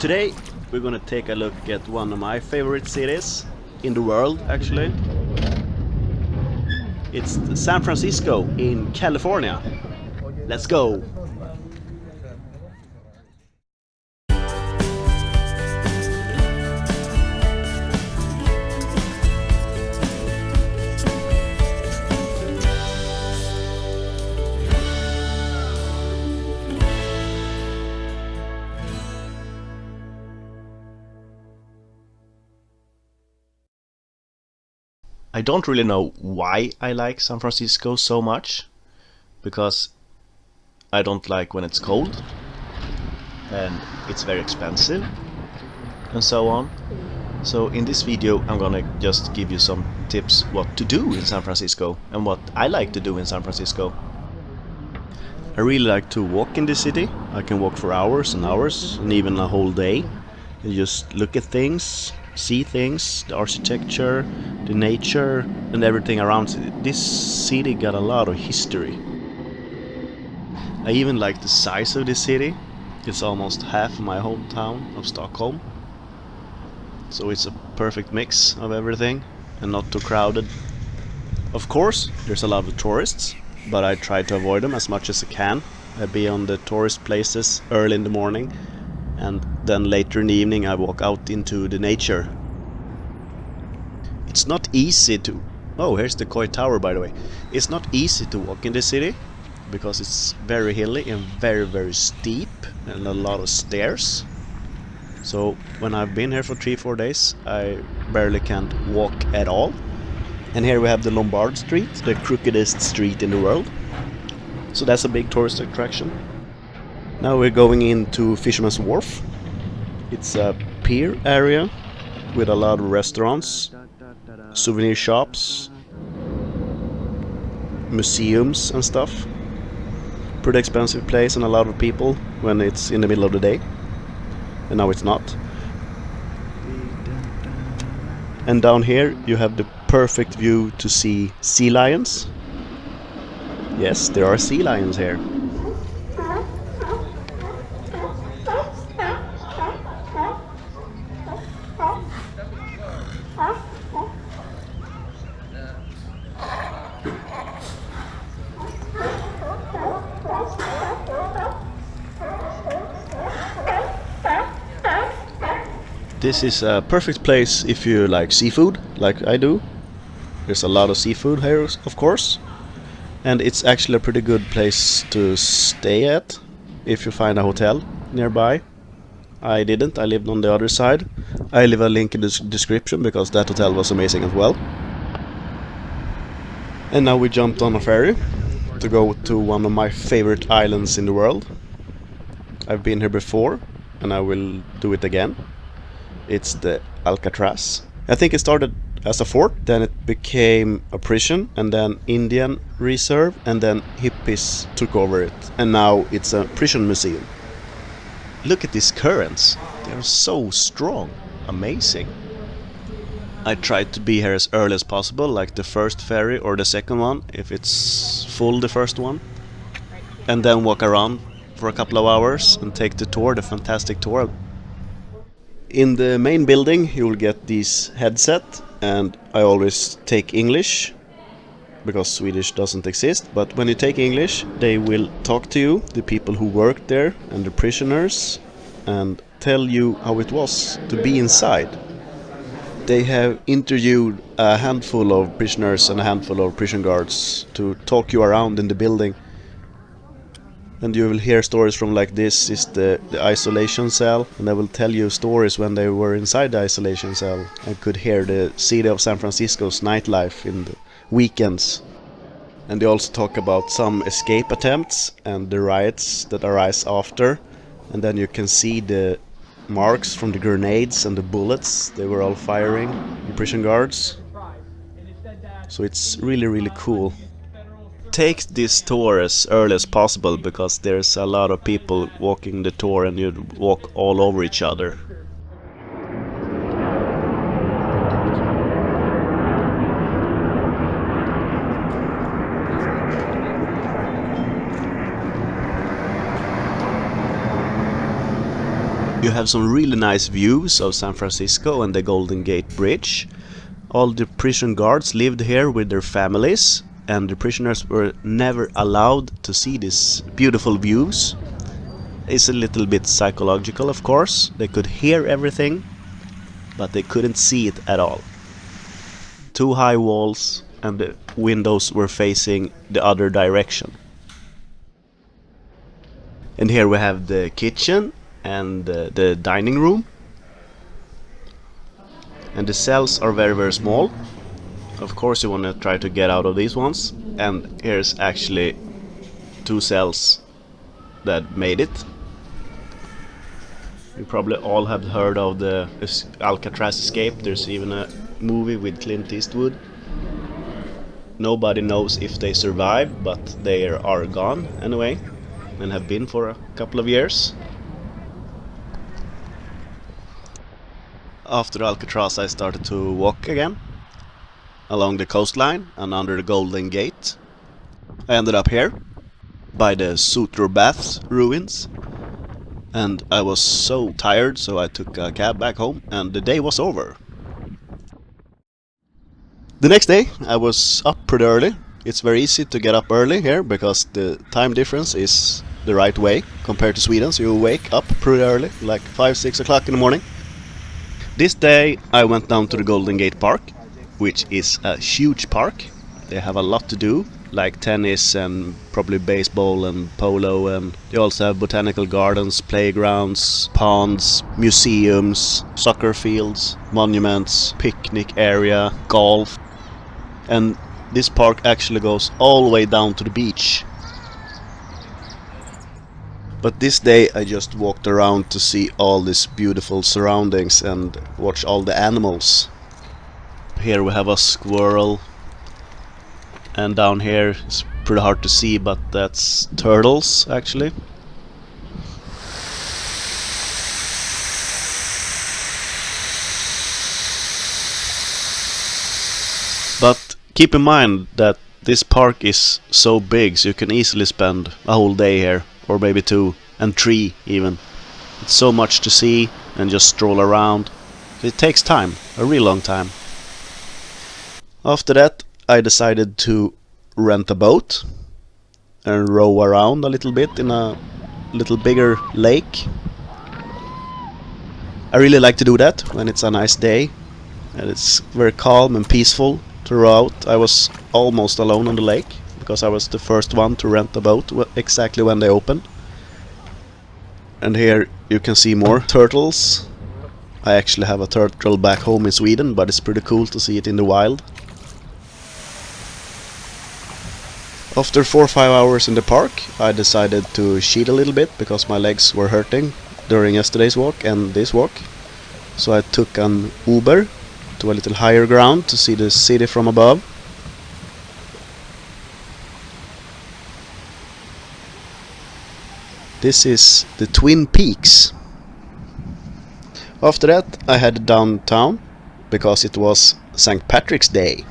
Today we're gonna take a look at one of my favorite cities in the world, actually. It's San Francisco in California. Let's go! I don't really know why I like San Francisco so much, because I don't like when it's cold and it's very expensive and so on. So in this video I'm gonna just give you some tips what to do in San Francisco and what I like to do in San Francisco. I really like to walk in the city. I can walk for hours and hours and even a whole day and just look at things, see things, the architecture, the nature and everything around it. This city got a lot of history. I even like the size of the city. It's almost half my hometown of Stockholm. So it's a perfect mix of everything and not too crowded. Of course, there's a lot of tourists, but I try to avoid them as much as I can. I be on the tourist places early in the morning, and then later in the evening I walk out into the nature. It's not easy to... Oh, here's the Koi Tower, by the way. It's not easy to walk in the city because it's very hilly and very steep and a lot of stairs. So when I've been here for 3-4 days I barely can't walk at all. And here we have the Lombard Street, the crookedest street in the world. So that's a big tourist attraction. Now we're going into Fisherman's Wharf. It's a pier area with a lot of restaurants, souvenir shops, museums and stuff. Pretty expensive place and a lot of people when it's in the middle of the day. And now it's not. And down here you have the perfect view to see sea lions. Yes, there are sea lions here. This is a perfect place if you like seafood, like I do. There's a lot of seafood here, of course. And it's actually a pretty good place to stay at if you find a hotel nearby. I didn't, I lived on the other side. I leave a link in the description because that hotel was amazing as well. And now we jumped on a ferry to go to one of my favorite islands in the world. I've been here before and I will do it again. It's the Alcatraz. I think it started as a fort, then it became a prison, and then Indian reserve, and then hippies took over it. And now it's a prison museum. Look at these currents. They are so strong. Amazing. I tried to be here as early as possible, like the first ferry or the second one, if it's full the first one. And then walk around for a couple of hours and take the tour, the fantastic tour. In the main building you will get this headset, and I always take English because Swedish doesn't exist, but when you take English they will talk to you, the people who work there and the prisoners, and tell you how it was to be inside. They have interviewed a handful of prisoners and a handful of prison guards to talk you around in the building. And you will hear stories from, like, this is the isolation cell, and they will tell you stories when they were inside the isolation cell. I could hear the city of San Francisco's nightlife in the weekends. And they also talk about some escape attempts and the riots that arise after. And then you can see the marks from the grenades and the bullets they were all firing, the prison guards. So it's really cool. Take this tour as early as possible because there's a lot of people walking the tour and you walk all over each other. You have some really nice views of San Francisco and the Golden Gate Bridge. All the prison guards lived here with their families, and the prisoners were never allowed to see these beautiful views. It's a little bit psychological, of course. They could hear everything, but they couldn't see it at all. Two high walls, and the windows were facing the other direction. And here we have the kitchen and the dining room. And the cells are very, very small. Of course you want to try to get out of these ones. And here's actually two cells that made it. You probably all have heard of the Alcatraz escape. There's even a movie with Clint Eastwood. Nobody knows if they survived, but they are gone anyway, and have been for a couple of years. After Alcatraz I started to walk again along the coastline and under the Golden Gate. I ended up here by the Sutro Baths ruins, and I was so tired, so I took a cab back home and the day was over. The next day I was up pretty early. It's very easy to get up early here because the time difference is the right way compared to Sweden, so you wake up pretty early, like 5-6 o'clock in the morning. This day I went down to the Golden Gate Park, which is a huge park. They have a lot to do, like tennis and probably baseball and polo, and they also have botanical gardens, playgrounds, ponds, museums, soccer fields, monuments, picnic area, golf. And this park actually goes all the way down to the beach. But this day I just walked around to see all these beautiful surroundings and watch all the animals. Here we have a squirrel, and down here it's pretty hard to see, but that's turtles actually. But keep in mind that this park is so big, so you can easily spend a whole day here, or maybe 2 and 3 even. It's so much to see and just stroll around. It takes time, a real long time. After that I decided to rent a boat and row around a little bit in a little bigger lake. I really like to do that when it's a nice day and it's very calm and peaceful to row out. I was almost alone on the lake because I was the first one to rent the boat exactly when they opened. And here you can see more turtles. I actually have a turtle back home in Sweden, but it's pretty cool to see it in the wild. After 4 or 5 hours in the park I decided to cheat a little bit because my legs were hurting during yesterday's walk and this walk. So I took an Uber to a little higher ground to see the city from above. This is the Twin Peaks. After that I headed downtown because it was St. Patrick's Day.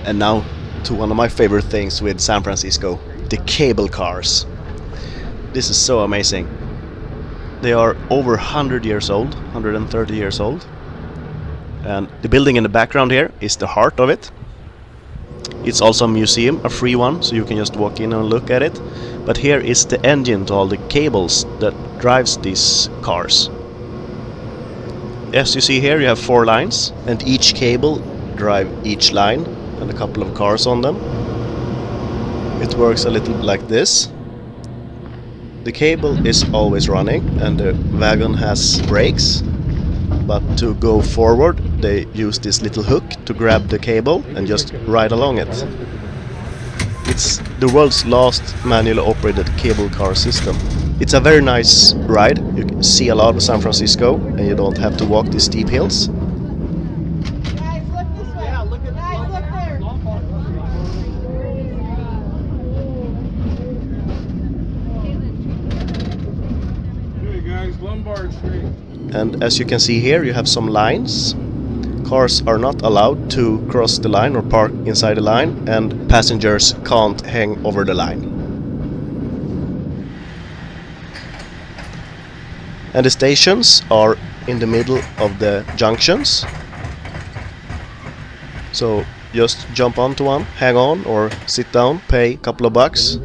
And now to one of my favorite things with San Francisco, the cable cars. This is so amazing. They are over 100 years old, 130 years old. And the building in the background here is the heart of it. It's also a museum, a free one, so you can just walk in and look at it. But here is the engine to all the cables that drives these cars. As you see here, you have 4 lines, and each cable drive each line and a couple of cars on them. It works a little like this. The cable is always running and the wagon has brakes, but to go forward they use this little hook to grab the cable and just ride along it. It's the world's last manually operated cable car system. It's a very nice ride. You can see a lot of San Francisco and you don't have to walk these steep hills. Guys, look this way. Yeah, look at guys, look there. Hey guys, Lombard Street. And as you can see here, you have some lines. Cars are not allowed to cross the line or park inside the line, and passengers can't hang over the line. And the stations are in the middle of the junctions. So just jump onto one, hang on or sit down, pay a couple of bucks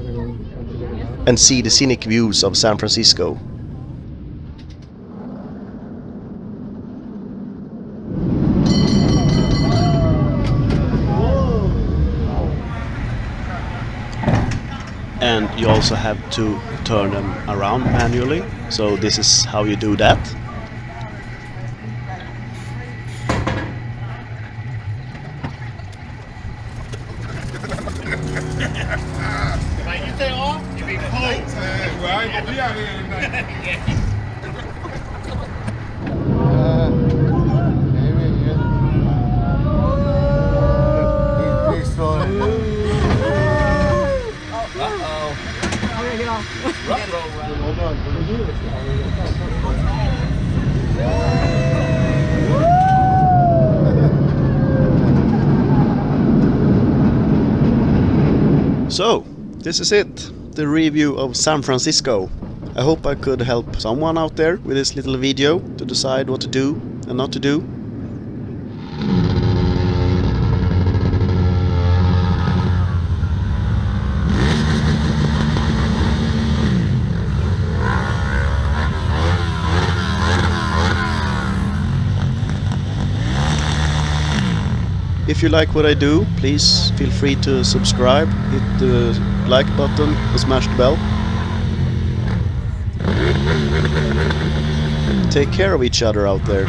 and see the scenic views of San Francisco. And you also have to turn them around manually, so this is how you do that. If you stay off, you be cold. Well, I ain't gonna be out here tonight. So, this is it, the review of San Francisco. I hope I could help someone out there with this little video to decide what to do and not to do. If you like what I do, please feel free to subscribe, hit the like button and smash the bell. Take care of each other out there.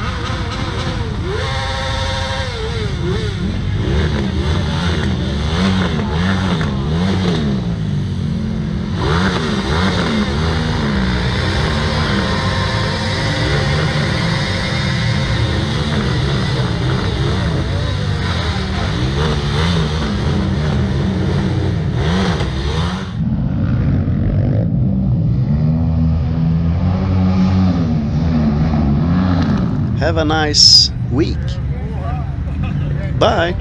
Have a nice week. Bye.